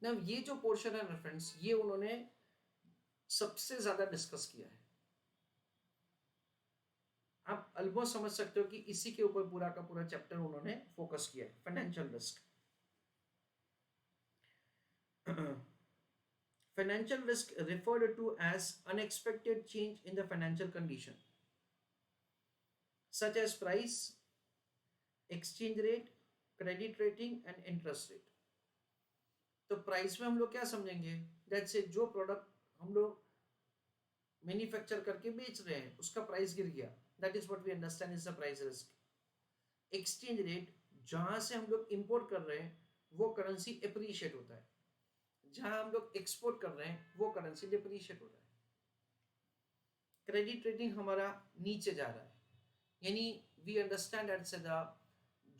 ना ये जो पोर्शन है ना फ्रेंड्स, ये उन्होंने सबसे ज्यादा डिस्कस किया है। आप ऑलमोस्ट समझ सकते हो कि इसी के ऊपर पूरा का पूरा चैप्टर उन्होंने फोकस किया है, financial risk. Financial risk referred to as unexpected change in the financial condition such as price, exchange rate, credit rating and interest rate। तो प्राइस में हम लोग क्या समझेंगे, दैट्स ए जो प्रोडक्ट हम लोग मैन्युफैक्चर करके बेच रहे हैं उसका प्राइस गिर गया, that is what we understand is the price risk. Exchange rate, जहां से हम लोग इंपोर्ट कर रहे हैं वो करेंसी एप्रिशिएट होता है, जहां हम लोग एक्सपोर्ट कर रहे हैं वो करेंसी डिप्रिशिएट हो रहा है। क्रेडिट रेटिंग हमारा नीचे जा रहा है, यानी वी अंडरस्टैंड दैट से द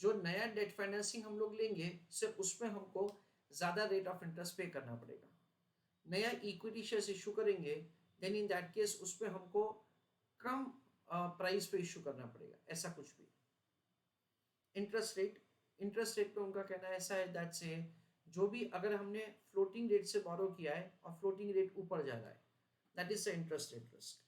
जो नया डेट फाइनेंसिंग हम लोग लेंगे सिर्फ उसमें हमको ज़्यादा रेट ऑफ इंटरेस्ट पे करना पड़ेगा। नया इक्विटी शेयर्स इशू करेंगे देन इन दैट केस उसमें हमको कम प्राइस पे इशू करना पड़ेगा, ऐसा कुछ भी। इंटरेस्ट रेट पे उनका कहना ऐसा है दैट से जो भी अगर हमने फ्लोटिंग रेट से बोरो किया है और फ्लोटिंग रेट ऊपर जा रहा है, that is the interest rate risk.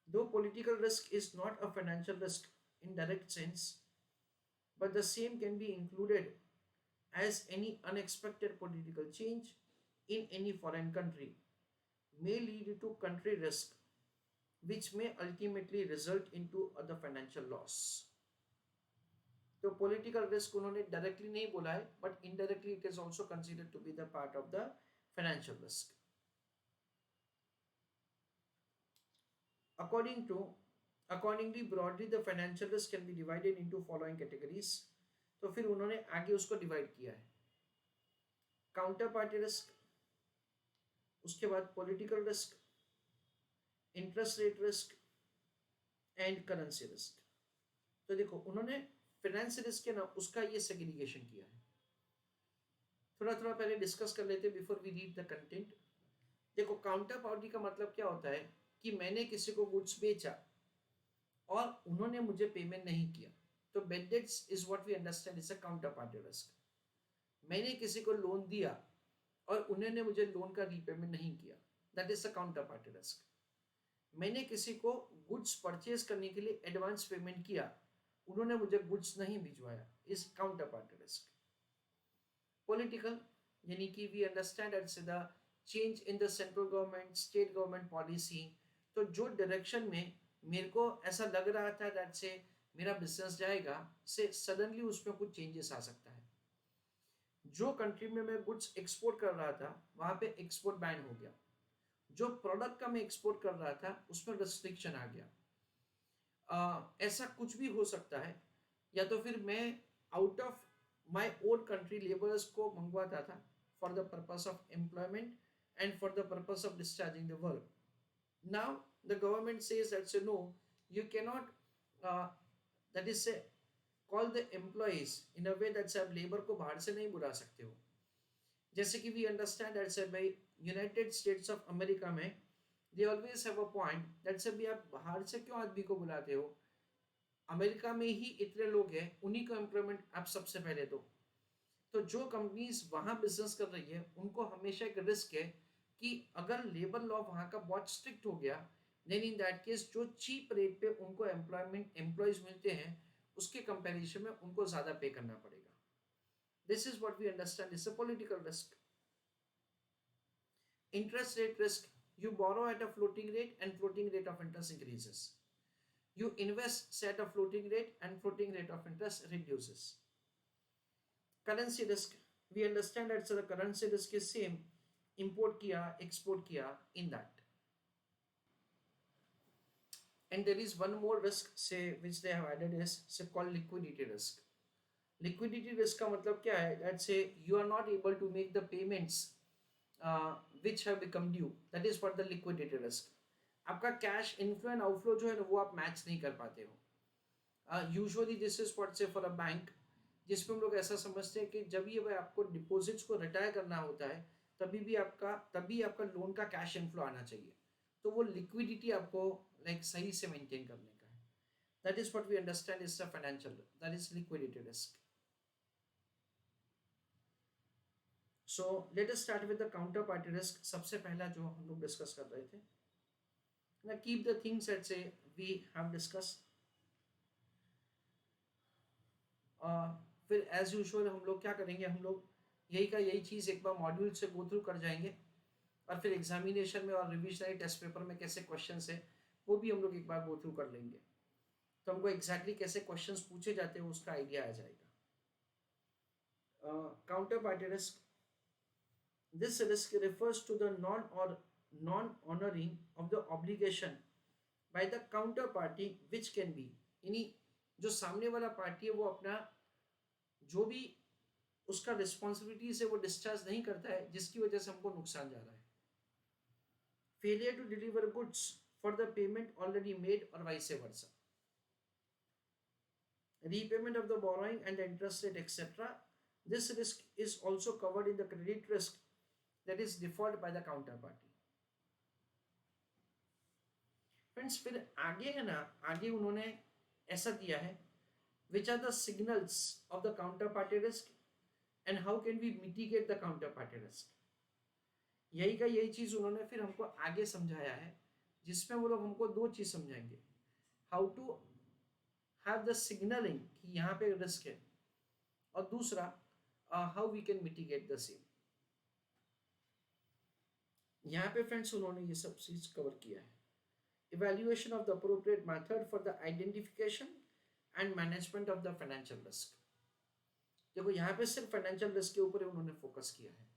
Though political risk is not a financial risk in direct sense, but the same can be included as any unexpected political change in any foreign country may lead to country risk, which may ultimately result into other financial loss। तो political risk उन्होंने directly नहीं बोला है, but indirectly it is also considered to be the part of the financial risk. Accordingly, broadly the financial risk can be divided into following categories। तो फिर उन्होंने आगे उसको डिवाइड किया है, काउंटर पार्टी रिस्क, उसके बाद political risk, interest rate risk and currency risk. तो देखो उन्होंने फाइनेंस रिस्क है ना उसका ये सेग्रीगेशन किया है। थोड़ा थोड़ा पहले डिस्कस कर लेते before we read the content. देखो काउंटर पार्टी का मतलब क्या होता है कि मैंने किसी को गुड्स बेचा और उन्होंने मुझे पेमेंट नहीं किया, तो bad debts is what we understand is a counter party risk. मैंने किसी को लोन दिया और उन्होंने मुझे लोन का रीपेमेंट नहीं किया, that is a counter party risk. मैंने किसी को गुड्स परचेज करने के लिए एडवांस पेमेंट किया, उन्होंने मुझे गुड्स नहीं भिजवाया, is counter party risk. Political, यानी कि we understand it's the change in the central government state government policy. तो जो डायरेक्शन में मेरे को ऐसा लग रहा था दैट से मेरा बिजनेस जाएगा, से सडनली उसमें कुछ चेंजेस आ सकता है। जो कंट्री में मैं गुड्स एक्सपोर्ट कर रहा था वहां पे एक्सपोर्ट बैन हो गया, जो प्रोडक्ट का मैं एक्सपोर्ट कर रहा था उसमें रिस्ट्रिक्शन आ गया। ऐसा कुछ भी हो सकता है, या तो फिर मैं out of my own country labours को मंगवाता था for the purpose of employment and for the purpose of discharging the work. Now the government says that so no, you cannot that is say call the employees in a way that आप labour को बाहर से नहीं बुला सकते हो। जैसे कि वी अंडरस्टैंड दैट से भाई यूनाइटेड स्टेट्स ऑफ अमेरिका में they always have a point that से भी आप बाहर से क्यों आदमी को बुलाते हो, अमेरिका में ही इतने लोग हैं, उन्हीं को एम्प्लॉयमेंट आप सबसे पहले दो। तो जो कंपनीज वहां बिजनेस कर रही है उनको हमेशा एक रिस्क है कि अगर लेबर लॉ वहां का बहुत स्ट्रिक्ट हो गया देन इन दैट केस जो चीप रेट पे उनको एम्प्लॉयज मिलते हैं उसके कंपैरिजन में उनको ज्यादा पे करना पड़ेगा। This is what we understand is a political risk. Interest rate risk, you borrow at a floating rate and floating rate of interest increases, you invest say at a floating rate and floating rate of interest reduces। Currency risk, we understand that the currency risk is same, import किया export किया in that. And there is one more risk say which they have added is say called liquidity risk. Liquidity risk का मतलब क्या है, that say you are not able to make the payments which have become due, that is for the liquidity risk. आपका cash inflow and outflow जो है ना वो आप मैच नहीं कर पाते हो। यूजुअली दिस इज व्हाट से फॉर अ बैंक, जिसमें हम लोग ऐसा समझते हैं कि जब ये भाई आपको डिपॉजिट्स को रिटायर करना होता है तभी आपका लोन का कैश इनफ्लो आना चाहिए, तो वो लिक्विडिटी आपको लाइक सही से मेंटेन करने का है। That is what we understand is the financial, that is liquidity risk. So let us start with the counter party risk. सबसे पहला जो हम लोग डिस्कस कर रहे थे ना, कीप द थिंग्स एट से वी हैव डिस्कस. फिर एज यूजुअल हम लोग क्या करेंगे, हम लोग यही का यही चीज़ एक बार मॉड्यूल से गो थ्रू कर जाएंगे, और फिर एग्जामिनेशन में और रिविजनरी टेस्ट पेपर में कैसे क्वेश्चंस है वो भी हम लोग एक बार गो थ्रू कर लेंगे. तो हमको एग्जैक्टली कैसे क्वेश्चंस पूछे जाते हैं उसका आइडिया आ जाएगा. Counter party risk. This risk refers to the non-honoring of the obligation by the counterparty which can be, यानी जो सामने वाला पार्टी है वो अपना जो भी उसका रिस्पॉन्सिबिलिटीज है वो डिस्चार्ज नहीं करता है, जिसकी वजह से हमको नुकसान जा रहा है. Failure to deliver goods for the payment already made और vice versa. Repayment of the borrowing and the interest rate etc. This risk is also covered in the credit risk that is default by the counterparty. Friends फिर आगे है ना, आगे उन्होंने ऐसा दिया है, which are the signals of the counterparty risk and how can we mitigate the counterparty risk. यही का यही चीज उन्होंने फिर हमको आगे समझाया है, जिसमें वो लोग हमको दो चीज समझाएंगे. How to have the signalling कि यहाँ पे रिस्क है, और दूसरा how we can mitigate the same. यहाँ पे फ्रेंड्स उन्होंने ये सब चीज कवर किया है. Evaluation of the appropriate method for the identification and management of the financial risk. देखो यहाँ पे सिर्फ फाइनेंशियल रिस्क के ऊपर उन्होंने फोकस किया है.